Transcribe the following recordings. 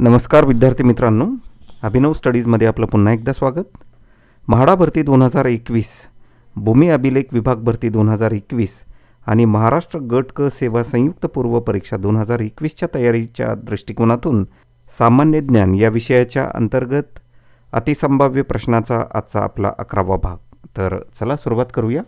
नमस्कार विद्यार्थी मित्रांनो, अभिनव स्टडीजमध्ये आपलं पुन्हा एकदा स्वागत. म्हाडा भरती 2021, भूमी अभिलेख विभाग भरती 2021 आणि महाराष्ट्र गट क सेवा संयुक्त पूर्व परीक्षा 2021च्या तयारीच्या दृष्टिकोनातून सामान्य ज्ञान या विषयाच्या अंतर्गत अतिसंभाव्य प्रश्नाचा आजचा आपला 11वा भाग. तर चला सुरुवात करूया.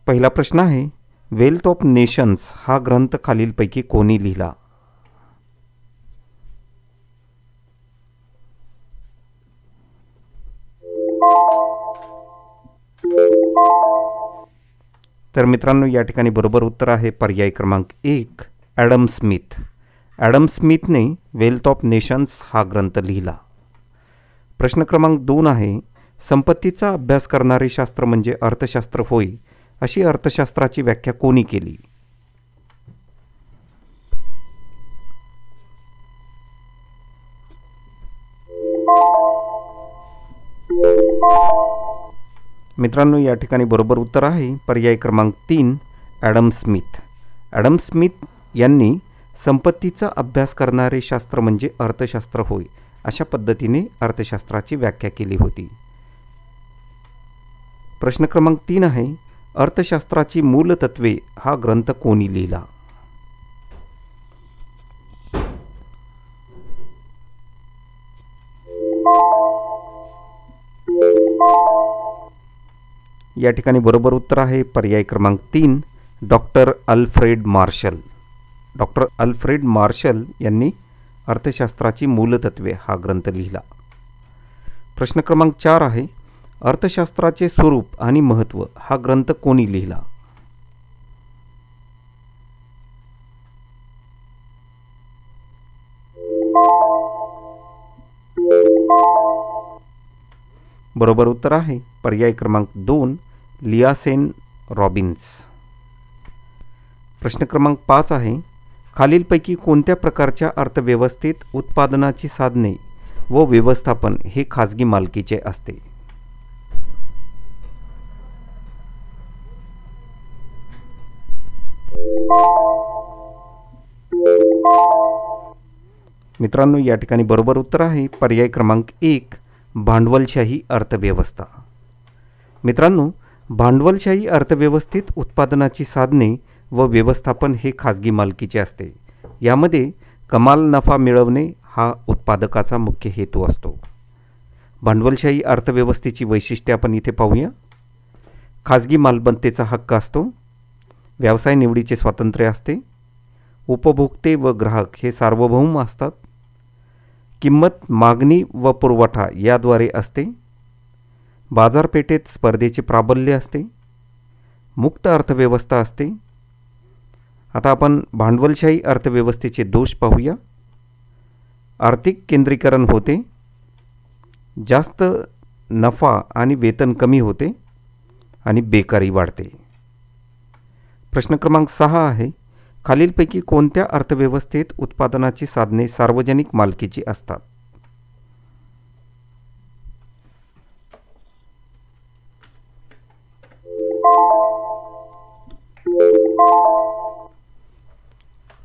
पहिला प्रश्न आहे, वेल्थ ऑफ नेशन्स हा ग्रंथ खालीलपैकी कोणी लिहिला? तर मित्रांनो, या ठिकाणी बरोबर उत्तर आहे पर्याय क्रमांक 1, ॲडम स्मिथ. ॲडम स्मिथने वेल्थ ऑफ नेशन्स हा ग्रंथ लिहिला. प्रश्न क्रमांक 2 आहे, संपत्तीचा अभ्यास करणारे शास्त्र म्हणजे अर्थशास्त्र होय, अशी अर्थशास्त्राची व्याख्या कोणी केली? मित्रांनो, या ठिकाणी बरोबर उत्तर आहे पर्याय क्रमांक 3, ॲडम स्मिथ. ॲडम स्मिथ यांनी संपत्तीचा अभ्यास करणारे शास्त्र म्हणजे अर्थशास्त्र होय, अशा पद्धतीने अर्थशास्त्राची व्याख्या केली होती. प्रश्न क्रमांक 3 आहे, अर्थशास्त्राची मूलतत्वे हा ग्रंथ कोणी लिहिला? या ठिकाणी बरोबर उत्तर आहे पर्याय क्रमांक 3, doctor Alfred Marshall. Doctor Alfred Marshall यांनी अर्थशास्त्राची मूलतत्वे हा ग्रंथ लिहिला. प्रश्न क्रमांक 4 आहे, अर्थशास्त्राचे स्वरूप आणि महत्त्व हा ग्रंथ कोणी लिहिला? बरोबर उत्तर आहे पर्याय क्रमांक 2, लियासेन रॉबिन्स. प्रश्न क्रमांक 5 आहे, खालीलपैकी कोणत्या प्रकारच्या अर्थव्यवस्थेत उत्पादनाची साधने व व्यवस्थापन हे खाजगी मालकीचे असते? मित्रांनो, या ठिकाणी बरोबर उत्तर आहे पर्याय क्रमांक 1, भांडवलशाही अर्थव्यवस्था. मित्रांनो, भांडवलशाही अर्थव्यवस्थेत उत्पादनाची साधने व व्यवस्थापन हे खाजगी मालकीचे असते. यामध्ये कमाल नफा मिळवणे हा उत्पादकाचा मुख्य हेतू असतो. भांडवलशाही अर्थव्यवस्थेची वैशिष्ट्ये आपण इथे पाहूया. खाजगी मालमत्तेचा हक्क असतो, व्यवसाय निवडीचे स्वातंत्र्य असते, उपभोक्ते व ग्राहक हे सार्वभौम असतात, किंमत मागणी व पुरवठा याद्वारे असते, बाजारपेठेत स्पर्धेचे प्राबल्य असते, मुक्त अर्थव्यवस्था असते. आता आपण भांडवलशाही अर्थव्यवस्थेचे दोष पाहूया. आर्थिक केंद्रीकरण होते, जास्त नफा आणि वेतन कमी होते आणि बेकारी वाढते. प्रश्न क्रमांक 6 आहे, खालीलपैकी कोणत्या अर्थव्यवस्थेत उत्पादनाची साधने सार्वजनिक मालकीची असतात?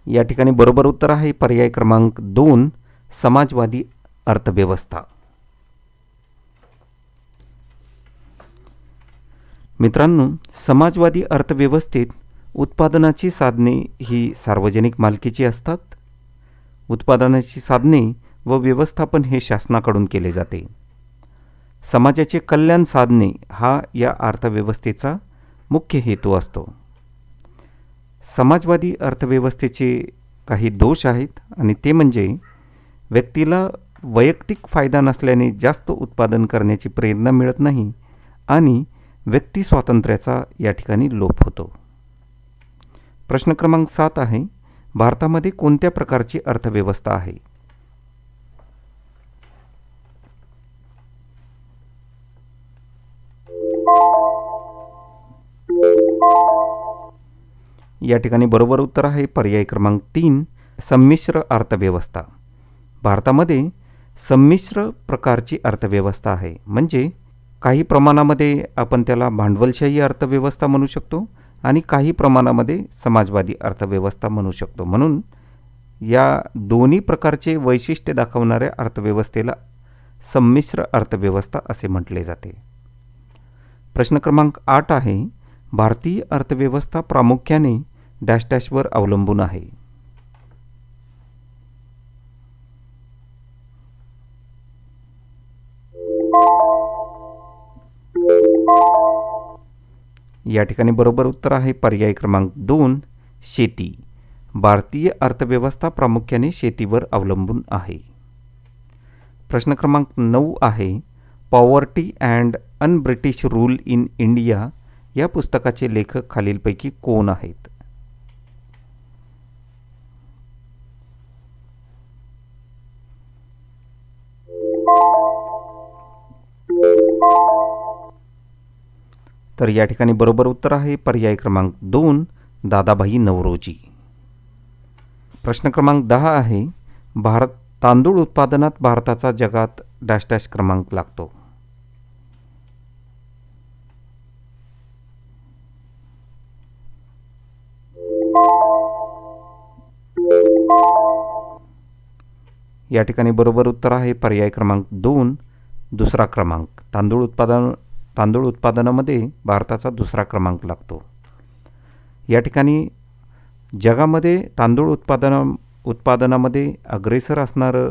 या ठिकाणी बरोबर उत्तर आहे पर्याय क्रमांक 2, समाजवादी अर्थव्यवस्था. मित्रांनो, समाजवादी अर्थव्यवस्थेत उत्पादनाची साधने ही सार्वजनिक मालकीची असतात. उत्पादनाची साधने व व्यवस्थापन हे शासनाकडून केले जाते. समाजाचे कल्याण साधणे हा या अर्थव्यवस्थेचा मुख्य हेतू असतो. समाजवादी अर्थव्यवस्थेचे काही दोष आहेत आणि ते म्हणजे व्यक्तीला वैयक्तिक फायदा नसल्याने जास्त उत्पादन करण्याची प्रेरणा मिळत नाही आणि व्यक्ती स्वातंत्र्याचा या ठिकाणी लोप होतो. प्रश्न क्रमांक 7 आहे, भारतामध्ये कोणत्या प्रकारची अर्थव्यवस्था आहे? या ठिकाणी बरोबर उत्तर आहे पर्याय क्रमांक 3, संमिश्र अर्थव्यवस्था. भारतामध्ये संमिश्र प्रकारची अर्थव्यवस्था आहे, म्हणजे काही प्रमाणामध्ये आपण त्याला भांडवलशाही अर्थव्यवस्था म्हणू शकतो आणि काही प्रमाणामध्ये समाजवादी अर्थव्यवस्था म्हणू शकतो. म्हणून या दोन्ही प्रकारचे वैशिष्ट्य दाखवणाऱ्या अर्थव्यवस्थेला संमिश्र अर्थव्यवस्था असे म्हटले जाते. प्रश्न क्रमांक 8 आहे, भारतीय अर्थव्यवस्था प्रामुख्याने डॅश डॅशवर अवलंबून आहे. या ठिकाणी बरोबर उत्तर आहे पर्याय क्रमांक 2 शेती. भारतीय अर्थव्यवस्था प्रामुख्याने शेतीवर अवलंबून आहे. प्रश्न क्रमांक 9 आहे, poverty and un British rule in India या पुस्तकाचे लेखक खालीलपैकी कोण आहेत? तर या ठिकाणी बरोबर उत्तर आहे पर्याय क्रमांक 2 दादाभाई नौरोजी. प्रश्न क्रमांक 10 आहे, तांदूळ उत्पादनात भारताचा जगात डॅश डॅश क्रमांक लागतो. या ठिकाणी बरोबर उत्तर आहे पर्याय क्रमांक 2 दुसरा क्रमांक. तांदूळ उत्पादनामध्ये भारताचा दुसरा क्रमांक लागतो. या ठिकाणी जगामध्ये तांदूळ उत्पादनामध्ये अग्रेसर असणारं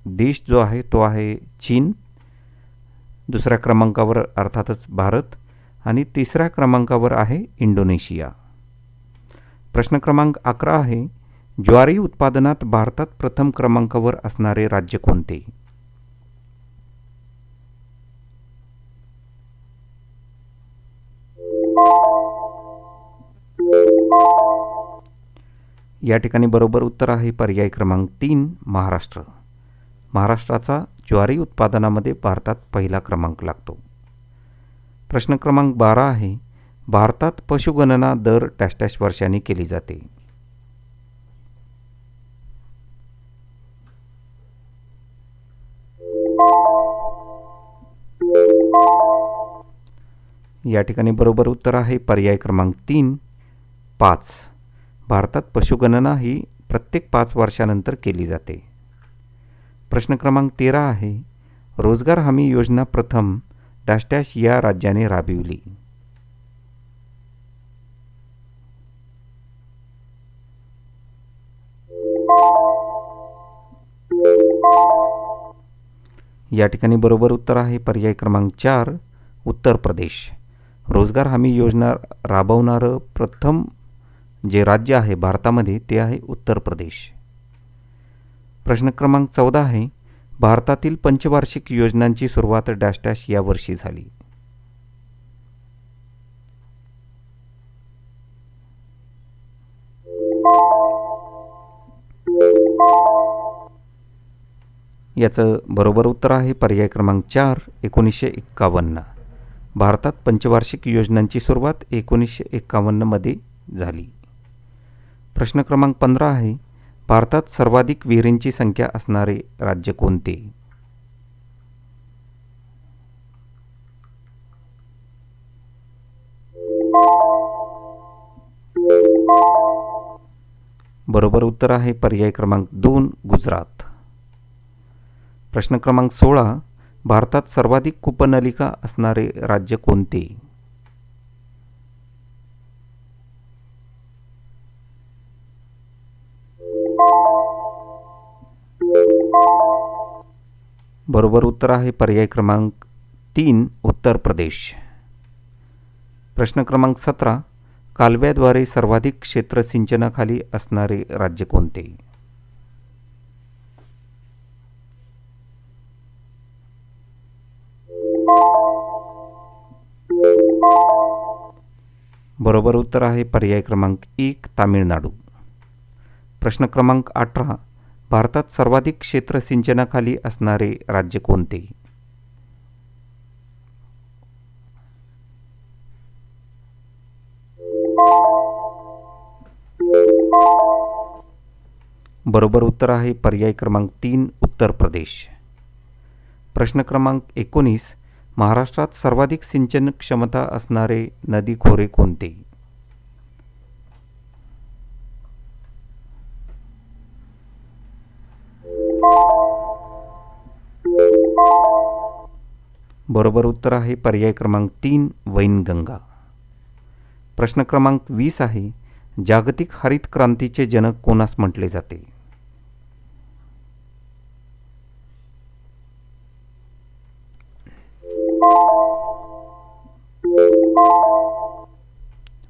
देश जो आहे तो आहे चीन, दुसऱ्या क्रमांकावर अर्थातच भारत आणि तिसऱ्या क्रमांकावर आहे इंडोनेशिया. प्रश्न क्रमांक 11 आहे, ज्वारी उत्पादनात भारतात प्रथम क्रमांकावर असणारे राज्य कोणते? या ठिकाणी बरोबर उत्तर आहे पर्याय क्रमांक 3 महाराष्ट्र. महाराष्ट्राचा ज्वारी उत्पादनामध्ये भारतात पहिला क्रमांक लागतो. प्रश्न क्रमांक 12 आहे, भारतात पशुगणना दर डॅश डॅश वर्षांनी केली जाते. या ठिकाणी बरोबर उत्तर आहे पर्याय क्रमांक 3 5. भारतात पशुगणना ही प्रत्येक 5 वर्षानंतर केली जाते. प्रश्न क्रमांक 13 आहे, रोजगार हमी योजना प्रथम डॅश डॅश या राज्याने राबविली. या ठिकाणी बरोबर उत्तर आहे पर्याय क्रमांक 4 उत्तर प्रदेश. रोजगार हमी योजना राबवणारं प्रथम जे राज्य आहे भारतामध्ये ते आहे उत्तर प्रदेश. प्रश्न क्रमांक 14 आहे, भारतातील पंचवार्षिक योजनांची सुरुवात डॅश डॅश या वर्षी झाली. याचं बरोबर उत्तर आहे पर्याय क्रमांक 4 1951. भारतात पंचवार्षिक योजनांची सुरुवात 1951 मध्ये झाली. प्रश्न क्रमांक 15 आहे, भारतात सर्वाधिक विहिरींची संख्या असणारे राज्य कोणते? बरोबर उत्तर आहे पर्याय क्रमांक 2 गुजरात. प्रश्न क्रमांक 16, भारतात सर्वाधिक कूपनलिका असणारे राज्य कोणते? बरोबर उत्तर आहे पर्याय क्रमांक 3 उत्तर प्रदेश. प्रश्न क्रमांक 17, कालव्याद्वारे सर्वाधिक क्षेत्र सिंचनाखाली असणारे राज्य कोणते? बरोबर उत्तर आहे पर्याय क्रमांक 1 तामिळनाडू. प्रश्न क्रमांक 18, भारतात सर्वाधिक क्षेत्र सिंचनाखाली असणारे राज्य कोणते? बरोबर उत्तर आहे पर्याय क्रमांक 3 उत्तर प्रदेश. प्रश्न क्रमांक 19, महाराष्ट्रात सर्वाधिक सिंचन क्षमता असणारे नदी खोरे कोणते? बरोबर उत्तर आहे पर्याय क्रमांक 3 वैनगंगा. प्रश्न क्रमांक 20 आहे, जागतिक हरित क्रांतीचे जनक कोणास म्हटले जाते?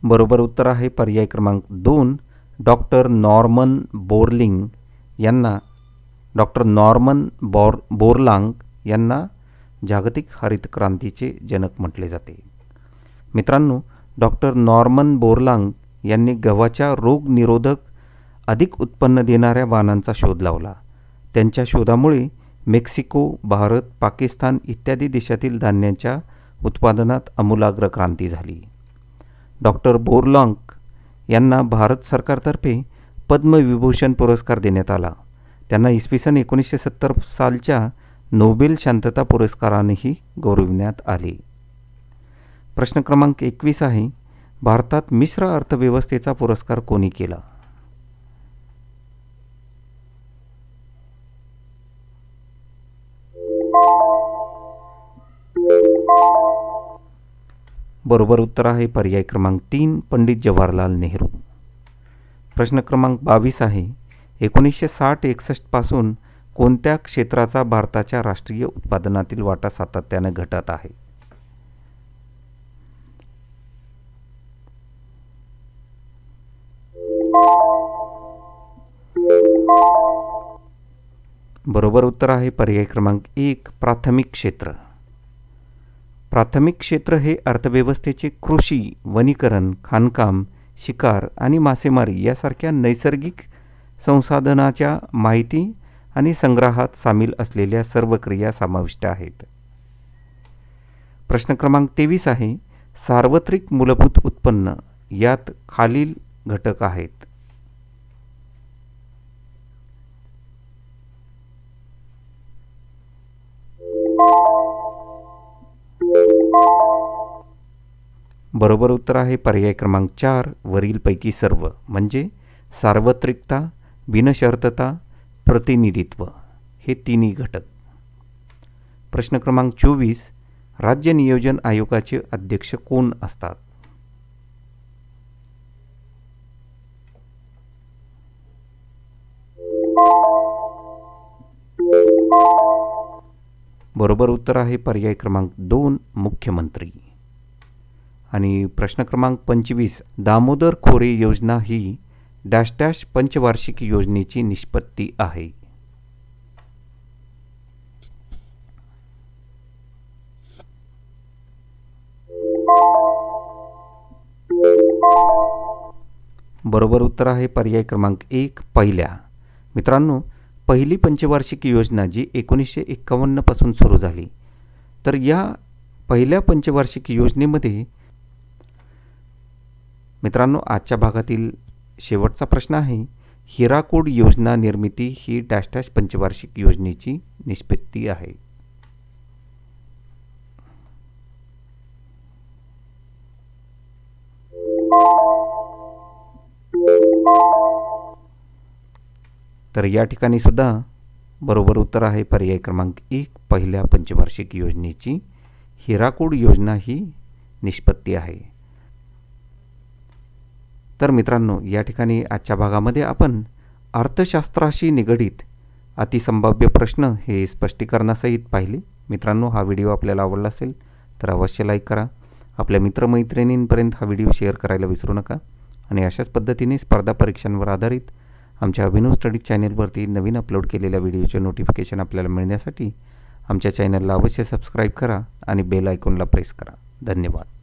बरोबर उत्तर आहे पर्याय क्रमांक 2 डॉक्टर नॉर्मन बोरलांग यांना जागतिक हरित क्रांतीचे जनक म्हटले जाते. मित्रांनो, डॉक्टर नॉर्मन बोरलांग यांनी गव्हाच्या रोगनिरोधक अधिक उत्पन्न देणाऱ्या वाणांचा शोध लावला. त्यांच्या शोधामुळे मेक्सिको, भारत, पाकिस्तान इत्यादी देशातील धान्याच्या उत्पादनात आमूलाग्र क्रांती झाली. डॉक्टर बोरलांग यांना भारत सरकारतर्फे पद्मविभूषण पुरस्कार देण्यात आला. त्यांना इसवी सन 1970 सालच्या नोबेल शांतता पुरस्कारानेही गौरविण्यात आले. प्रश्न क्रमांक 21 आहे, भारतात मिश्र अर्थव्यवस्थेचा पुरस्कार कोणी केला? बरोबर उत्तर आहे पर्याय क्रमांक 3 पंडित जवाहरलाल नेहरू. प्रश्न क्रमांक 22 आहे, 1960-61 पासून कोणत्या क्षेत्राचा भारताच्या राष्ट्रीय उत्पादनातील वाटा सातत्याने घटत आहे? बरोबर उत्तर आहे पर्याय क्रमांक 1 प्राथमिक क्षेत्र. प्राथमिक क्षेत्र हे अर्थव्यवस्थेचे कृषी, वनीकरण, खाणकाम, शिकार आणि मासेमारी यासारख्या नैसर्गिक संसाधनाच्या माहिती आणि संग्रहात सामील असलेल्या सर्व क्रिया समाविष्ट आहेत. प्रश्न क्रमांक 23 आहे, सार्वत्रिक मूलभूत उत्पन्न यात खालील घटक आहेत. बरोबर उत्तर आहे पर्याय क्रमांक 4 वरीलपैकी सर्व, म्हणजे सार्वत्रिकता, बिनशर्तता, प्रतिनिधित्व हे तिन्ही घटक. प्रश्न क्रमांक 24, राज्य नियोजन आयोगाचे अध्यक्ष कोण असतात? बरोबर उत्तर आहे पर्याय क्रमांक 2 मुख्यमंत्री. आणि प्रश्न क्रमांक 25, दामोदर खोरे योजना ही डॅश डॅश पंचवार्षिक योजनेची निष्पत्ती आहे. बरोबर उत्तर आहे पर्याय क्रमांक 1 पहिल्या. मित्रांनो, पहिली पंचवार्षिक योजना जी 1951 पासून सुरू झाली, तर या पहिल्या पंचवार्षिक योजनेमध्ये मित्रांनो आजच्या भागातील शेवटचा प्रश्न आहे, हिराकूड योजना निर्मिती ही डॅश डॅश पंचवार्षिक योजनेची निष्पत्ती आहे. तर या ठिकाणी सुद्धा बरोबर उत्तर आहे पर्याय क्रमांक 1 पहिल्या पंचवार्षिक योजनेची हिराकूड योजना ही निष्पत्ती आहे. तर मित्रांनो, या ठिकाणी आजच्या भागामध्ये आपण अर्थशास्त्राशी निगडीत अतिसंभाव्य प्रश्न हे स्पष्टीकरणासहित पाहिले. मित्रांनो, हा व्हिडिओ आपल्याला आवडला असेल तर अवश्य लाईक करा. आपल्या मित्रमैत्रिणींपर्यंत हा व्हिडिओ शेअर करायला विसरू नका. आणि अशाच पद्धतीने स्पर्धा परीक्षांवर आधारित आमच्या अभिनव स्टडी चॅनेलवरती नवीन अपलोड केलेल्या व्हिडिओचे नोटिफिकेशन आपल्याला मिळण्यासाठी आमच्या चॅनलला अवश्य सबस्क्राईब करा आणि बेल आयकॉनला प्रेस करा. धन्यवाद.